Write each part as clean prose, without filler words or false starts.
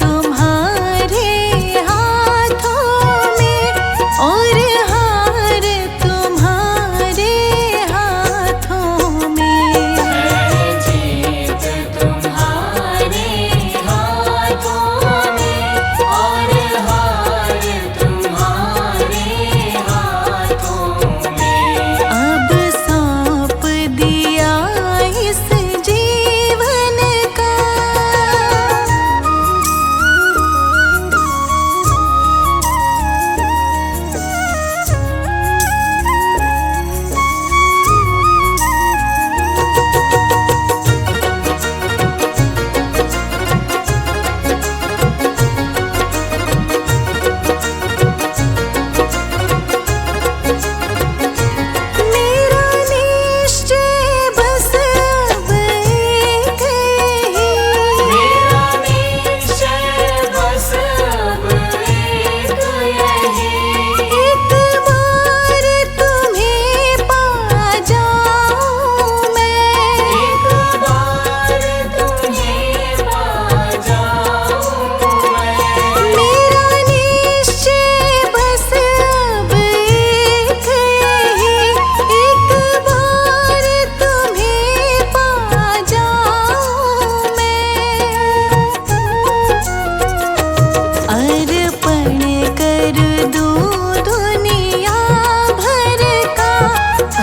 तुम्हारे हाथों में और हार तुम्हारे हाथों में। है जीत तुम्हारे हाथों में और हार तुम्हारे हाथों में। अब सौंप दिया इस जीवन का। मेरा निश्चय बस अब एक यही। मेरा निश्चय बस अब एक यही। एक बार तुम्हें पा जाऊं मैं। एक बार तुम्हें पा जाऊं मैं। मेरा निश्चय बस अब एक यही। एक बार तुम्हें पा जाऊं मैं। अर्पण कर दूं दुनिया भर का।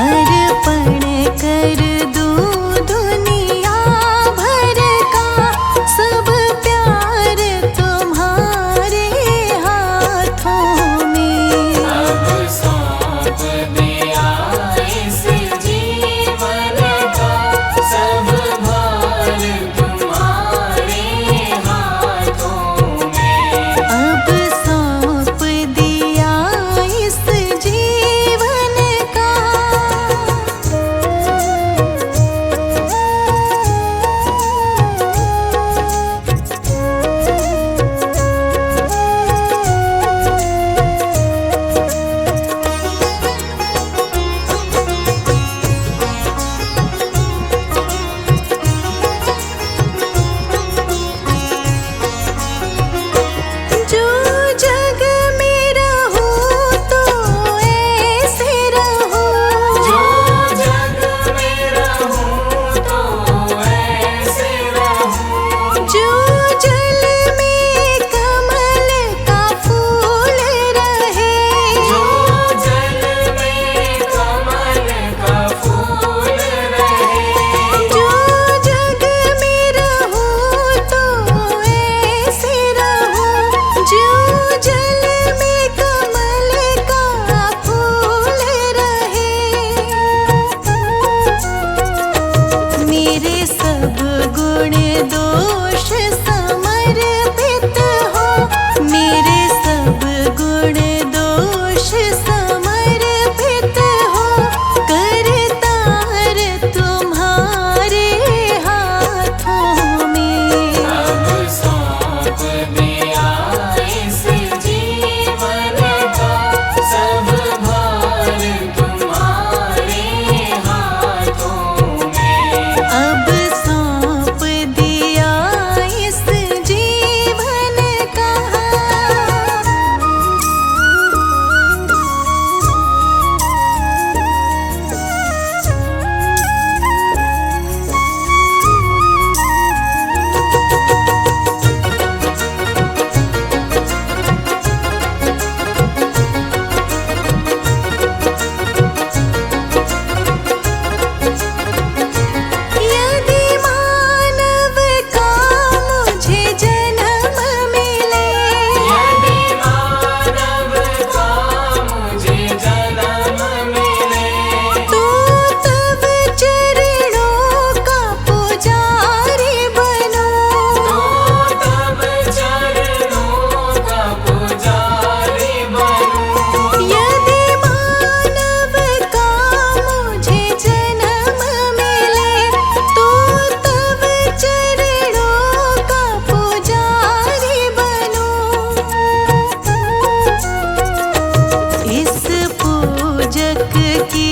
अर्पण कर दूं दुनिया भर का। सब प्यार तुम्हारे हाथों में। अब सौंप दिया इस जीवन का। सब भार तुम्हारे हाथों में। अब सौंप दिया इस जीवन का। जो जग में रहूं तो ऐसे रहूं। जो जग में रहूं तो ऐसे रहूं। जो जल में कमल का फूल रहे। जो जल में कमल का फूल रहे। जो जग में रहूं तो ऐसे रहूं। जो जल में कमल का फूल रहे। मेरे सब गुण दोष समर्पित हो। मेरे सब गुण दोष समर्पित हो। करतार तुम्हारे हाथों में। अब सौंप दिया इस जीवन का। सब भार तुम्हारे हाथों में। अब सौंप दिया इस जीवन का। यदि मानव का मुझे जन्म मिले। यदि मानव का मुझे जन्म मिले। तो तब चरणों का पुजारी बनूं। तो तब चरणों का पुजारी बनूं। यदि मानव का मुझे जन्म मिले। तो तब चरणों का पुजारी बनूं। इस पूजक की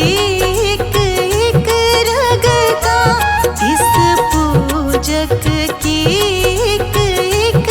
एक एक रग का। इस पूजक की एक एक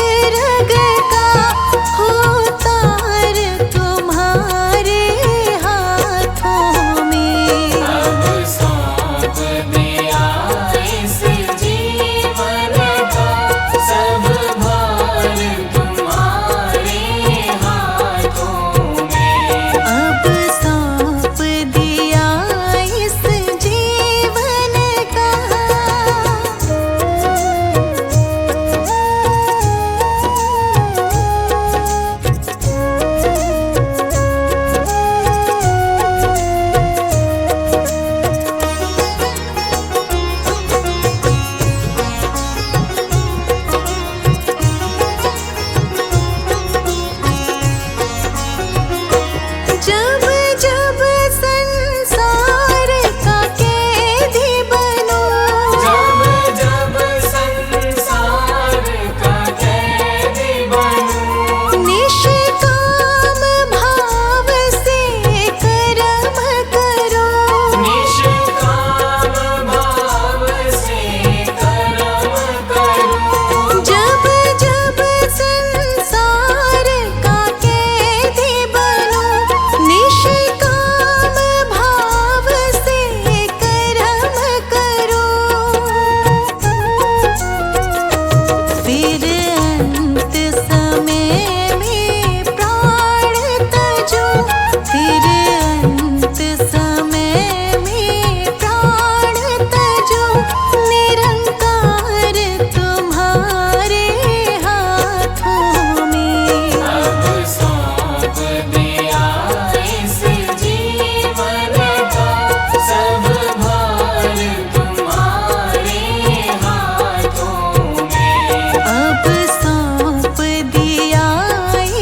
अब सौंप दिया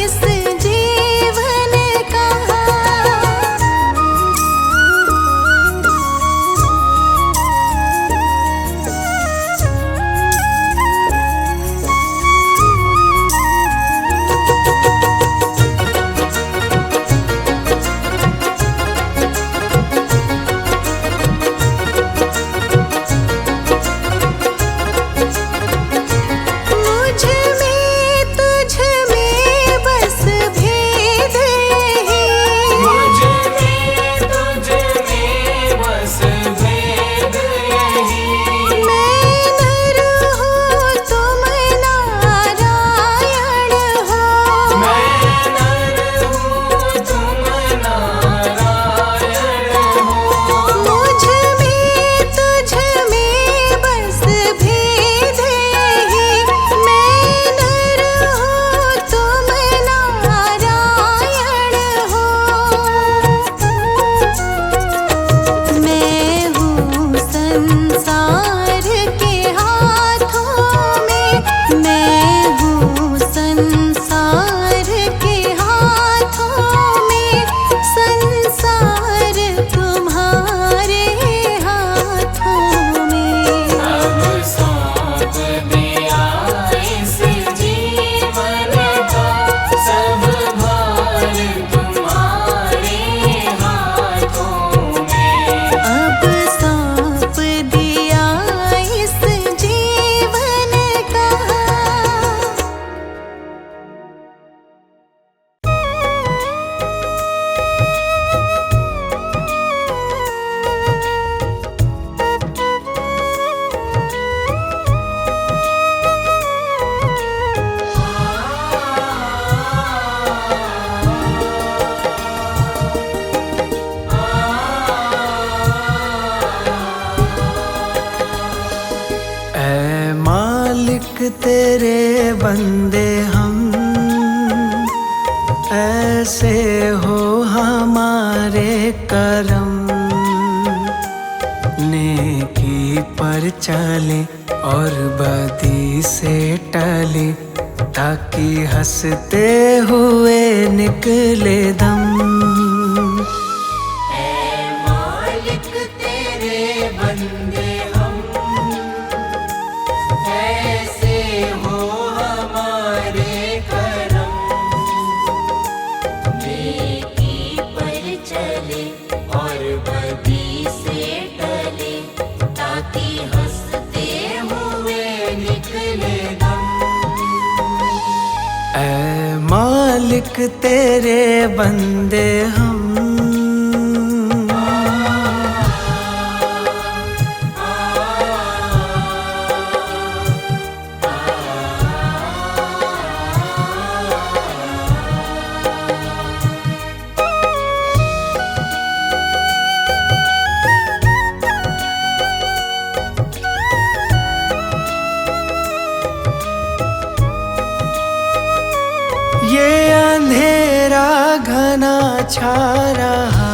इस जीवन का। मुझ में तुझ में बस भेद यही। मुझ में तुझ में बस भेद यही। मैं नर हूँ तुम नारायण हो। मैं नर हूँ तुम नारायण हो। मुझ में तुझ में बस भेद यही। मैं नर हूँ तुम नारायण हो। मैं हूँ संसार के हाथों में। मैं हूँ संसार के हाथों में। संसार तुम्हारे हाथों में। अब सौंप दिया इस जीवन का सब भार तुम्हारे हाथों में। अब सौंप दिया इस जीवन का। ऐ मालिक तेरे बंदे हम, ऐसे हो हमारे करम। नेकी पर चले और बदी से टले, ताकि हंसते हुए निकले दम। ऐ मालिक तेरे बंदे हम, ऐसे हो हमारे करम। नेकी पर चले और बदी से टले, ताकि हंसते हुए निकले दम। ऐ मालिक तेरे बंदे हम। ये अंधेरा घना छा रहा,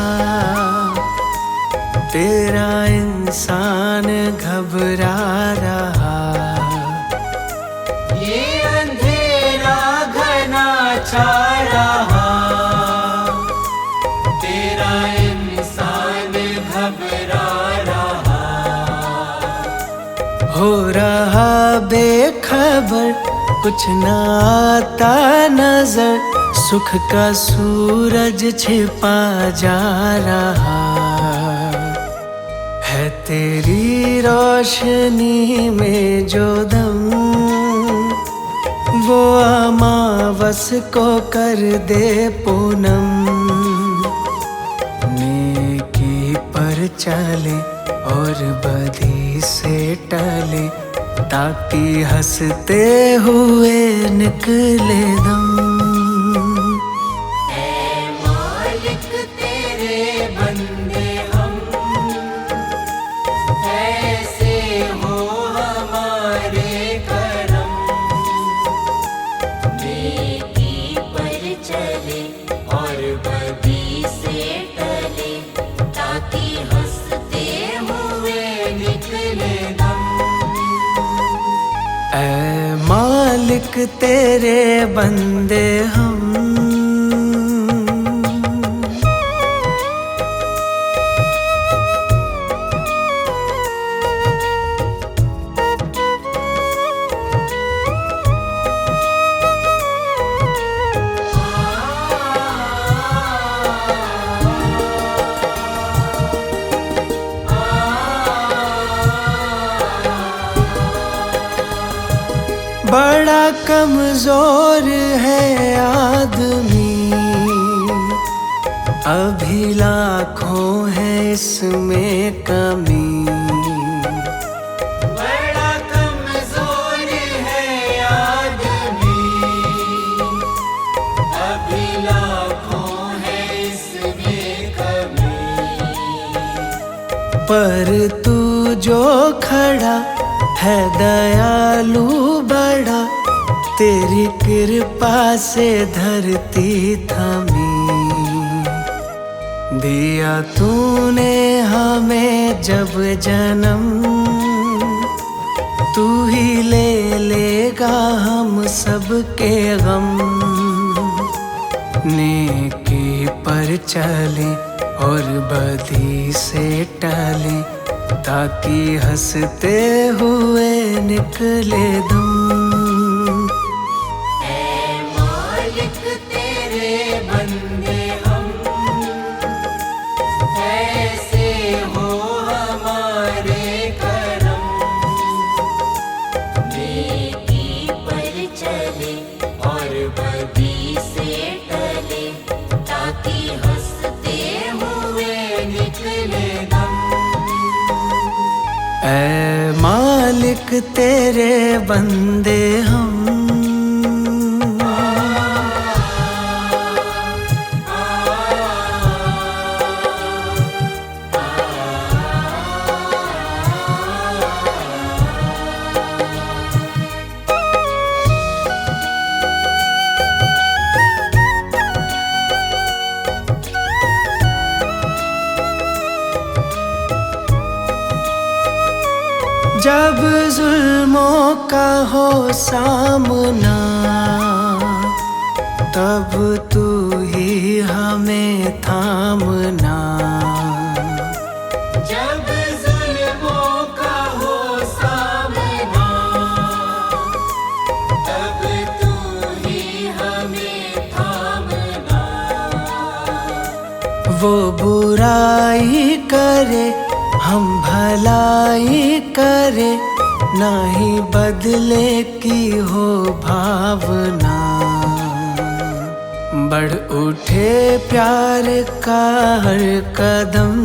तेरा इंसान घबरा रहा। ये अंधेरा घना छा रहा, तेरा इंसान घबरा रहा। हो रहा बेखबर, कुछ ना आता नजर। सुख का सूरज छिपा जा रहा है। तेरी रोशनी में जो दम, वो अमावस को कर दे पूनम। नेकी पर चले और बदी से टले, ताकि हंसते हुए निकले दम। ऐ मालिक तेरे बंदे हम, ऐसे हो हमारे करम। नेकी पर चले और बदी से टले, ताकि हंसते हुए निकले दम। ऐ मालिक तेरे बंदे हम। बड़ा कमजोर है आदमी, अभी लाखों है इसमें कमी। बड़ा कमजोर है आदमी, अभी लाखों है इसमें कमी। पर तू जो खड़ा है दयालु बड़ा, तेरी कृपा से धरती थमी। दिया तूने हमें जब जन्म, तू ही ले लेगा हम सबके गम। नेकी पर चले और बदी से टले, ताकि हंसते हुए निकले दम। ऐ मालिक तेरे बंदे हम, ऐसे हो हमारे करम। नेकी पर चले और बदी से टले, ताकि हंसते हुए निकले दम। ऐ मालिक तेरे बंदे हम। जब जुल्मों का हो सामना, तब तू ही हमें थामना। जब जुल्मों का हो सामना, तब तू ही हमें थामना। वो बुराई करे हम भलाई करे, नाही बदले की हो भावना। बढ़ उठे प्यार का हर कदम,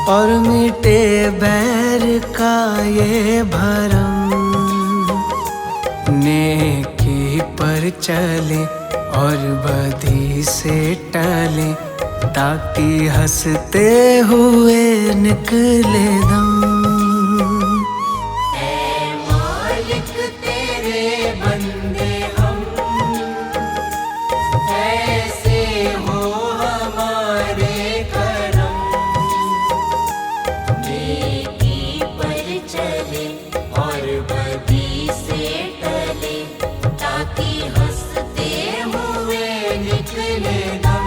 और मिटे बैर का ये भरम। नेकी पर चले और बदी से टले, ताकि हंसते हुए निकले दम। ऐ मालिक तेरे बंदे हम, ऐसे हो हमारे करम। नेकी पर चले और बदी से टले, ताकि हंसते हुए निकले दम।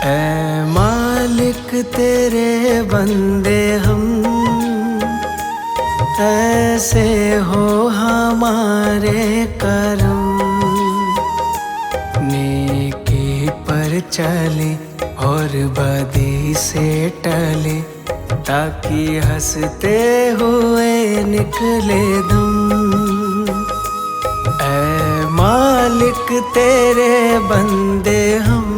ऐ मालिक तेरे बंदे हम, ऐसे हो हमारे करम। नेकी पर चले और बदी से टले, ताकि हंसते हुए निकले दम। ऐ मालिक तेरे बंदे हम।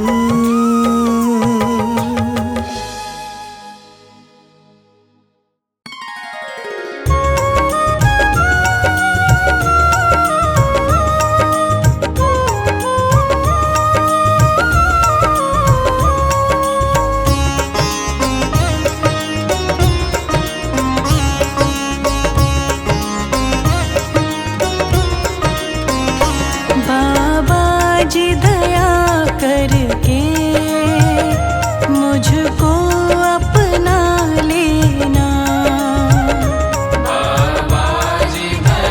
जी दया करके मुझको अपना लेना। बाबा जी दया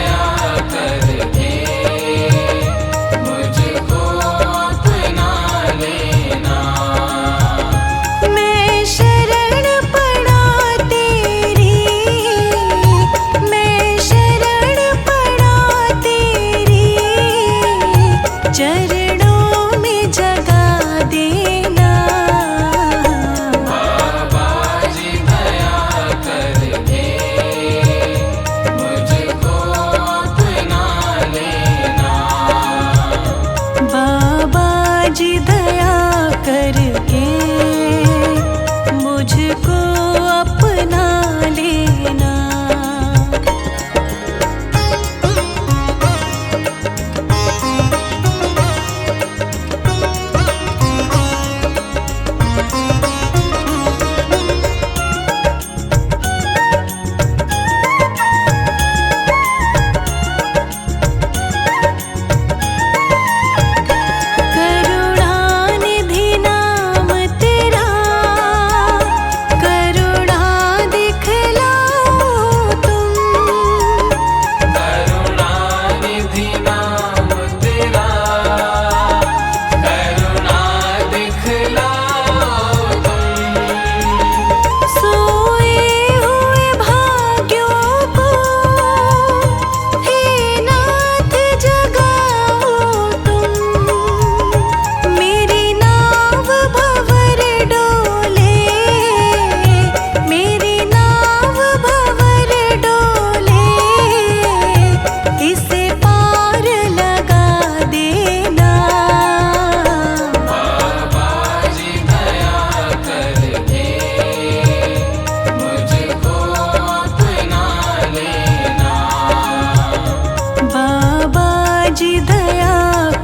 जी दया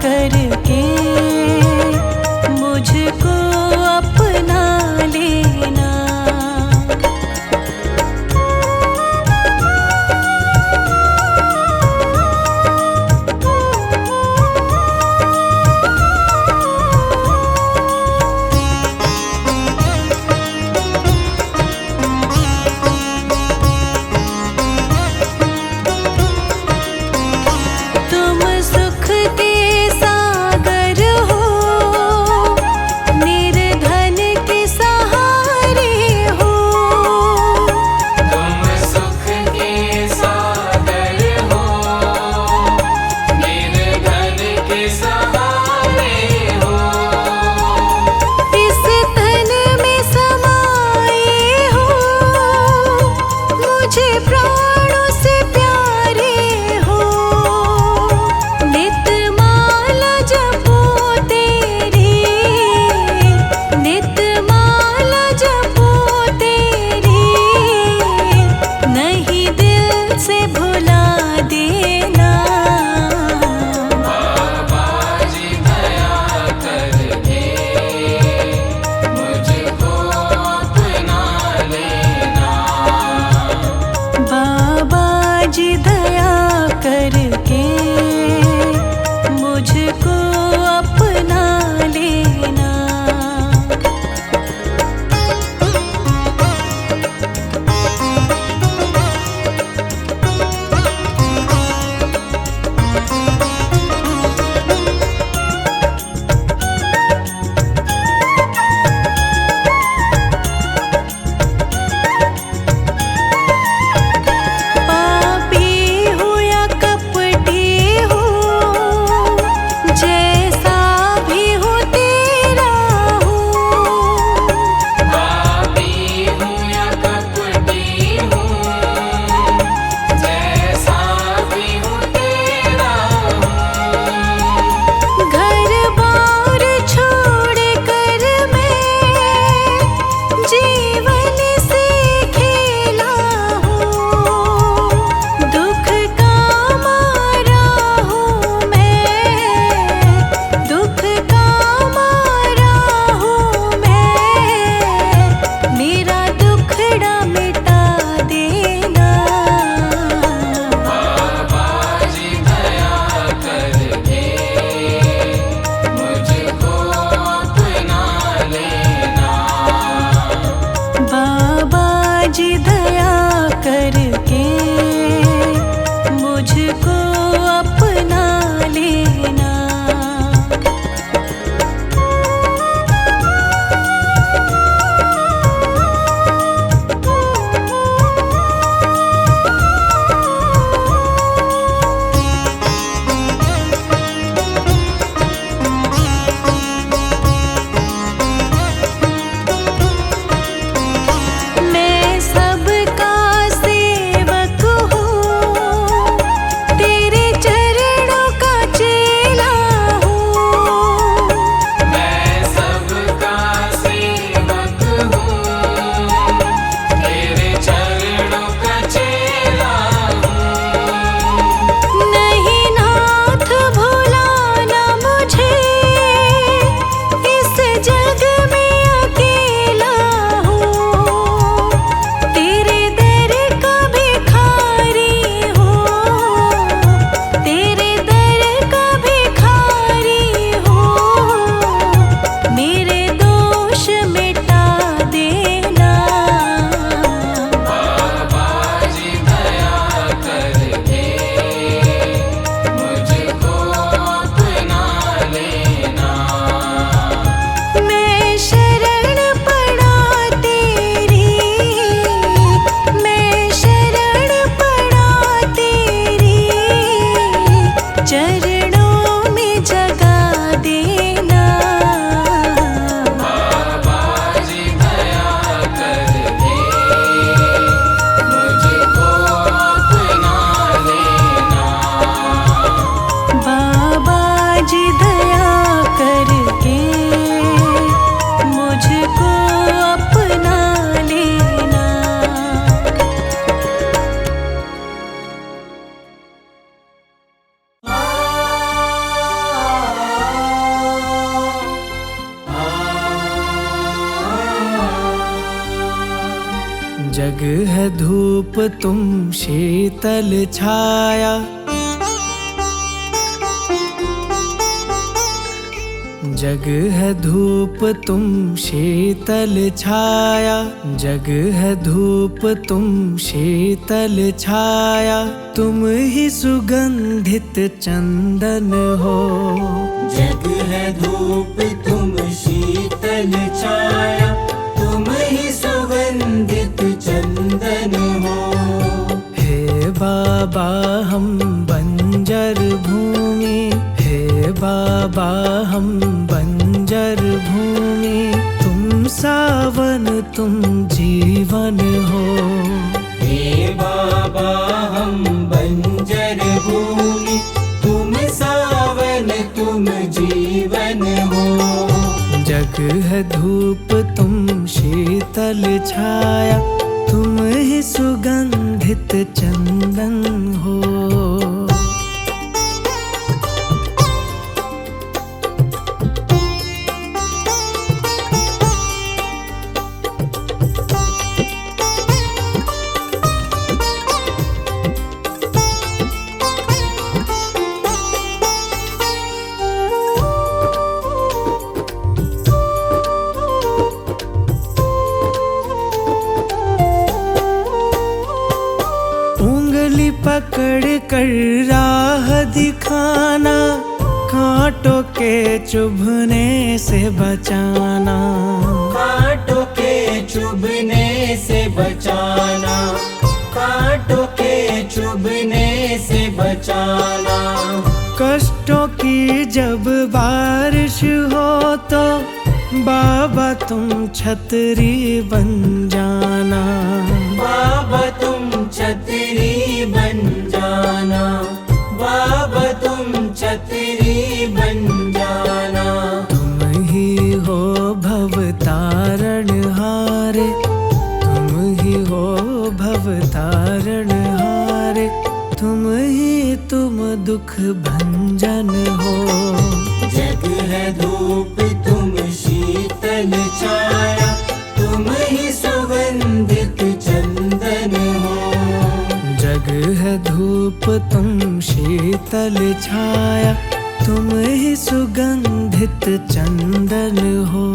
करके मुझको अपना लेना। तुम सुख जग है धूप तुम शीतल छाया, जग है धूप तुम शीतल छाया, जग है धूप तुम शीतल छाया, तुम ही सुगंधित चंदन हो। जग है धूप तुम शीतल छाया, तुम ही सुगंधित चंदन हो। हे बाबा हम बंजर भूमि, हे बाबा हम बंजर भूमि, तुम सावन तुम जीवन हो। हे बाबा हम बंजर भूमि, तुम सावन तुम जीवन हो। जग है धूप तुम शीतल छाया, तुम ही सुगंधित चंदन हो। उंगली पकड़ कर राह दिखाना, कांटों के चुभने से बचाना, कांटों के चुभने से बचाना, कांटों के चुभने से बचाना। कष्टों की जब बारिश हो तो बाबा तुम छतरी बन जाना, बाबा तुम छतरी बन जाना, बाबा तुम छतरी बन जाना। तुम ही हो भव तारण हारे, तुम ही हो भव तारण हारे, तुम ही तुम दुख भंजन हो। जग है धूप तुम शीतल छाया, तुम ही सुगंधित चंदन हो। जग है धूप तुम शीतल छाया, तुम ही सुगंधित चंदन हो।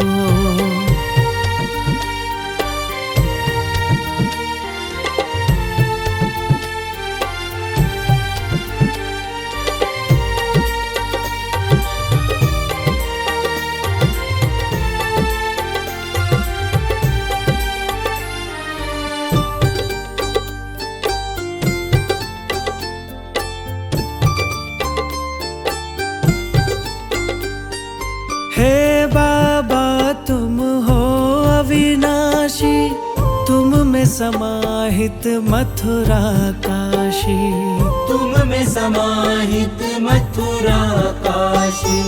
हे बाबा तुम हो अविनाशी, तुम में समाहित मथुरा काशी, तुम में समाहित मथुरा काशी,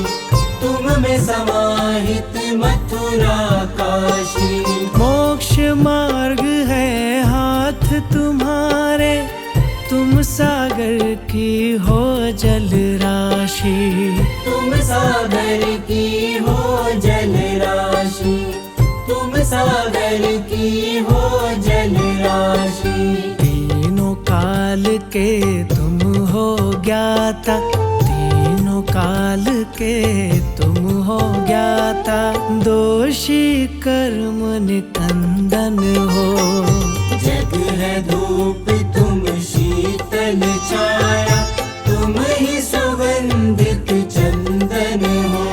तुम में समाहित मथुरा काशी। मोक्ष मार्ग है हाथ तुम्हारे, तुम सागर की हो जल राशि, तुम सागर की हो जल राशि, तुम सागर की हो जल राशि। तीनों काल के तुम हो ज्ञाता, तीनों काल के तुम हो ज्ञाता, दोषी कर्म निकंदन हो। जग है धूप तुम शीतल छाया, तुम ही सुगंधित चंदन हो।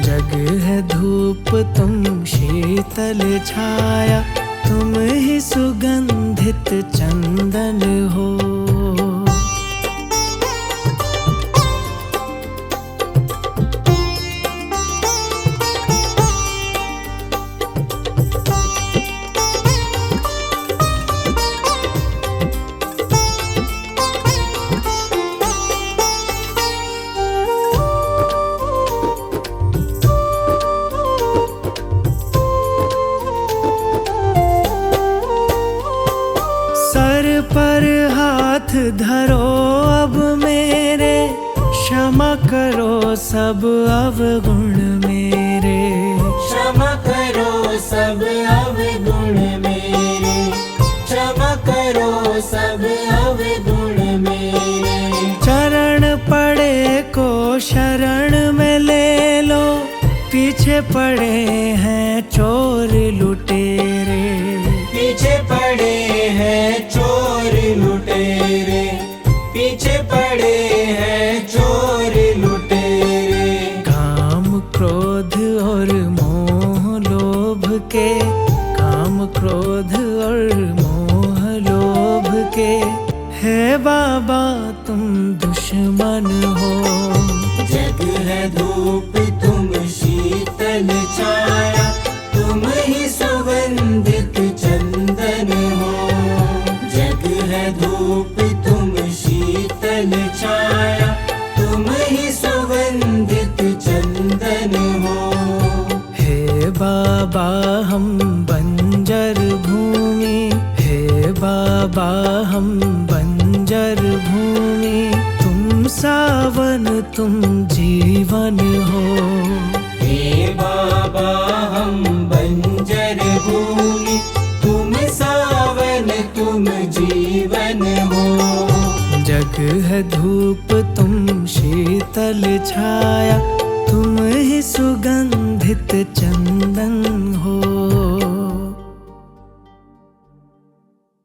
जग है धूप तुम शीतल छाया, तुम ही सुगंधित चंदन हो। पर हाथ धरो अब मेरे, क्षमा करो सब अवगुण मेरे, क्षमा करो सब अवगुण मेरे, सब अवगुण मेरे। चरण पड़े को शरण में ले लो, पीछे पड़े हैं चोर लुटेरे। पीछे पड़े हैं चोर लुटेरे, पीछे पड़े हैं चोर लुटेरे। काम क्रोध और मोह लोभ के, काम क्रोध और मोह लोभ के, हे बाबा तुम दुश्मन हो। जग है धूप तुम शीतल छाया, तुम ही सुगंधित चंदन हो। जग है धूप तुम शीतल छाया, तुम ही सुगंधित चंदन हो। हे बाबा हम बंजर भूमि, हे बाबा हम बंजर भूमि, तुम सावन तुम जीवन हो। हे बाबा हम बंजर भूमि, तुम सावन तुम जीवन हो। जग है धूप तुम शीतल छाया, तुम ही सुगंधित चंदन हो।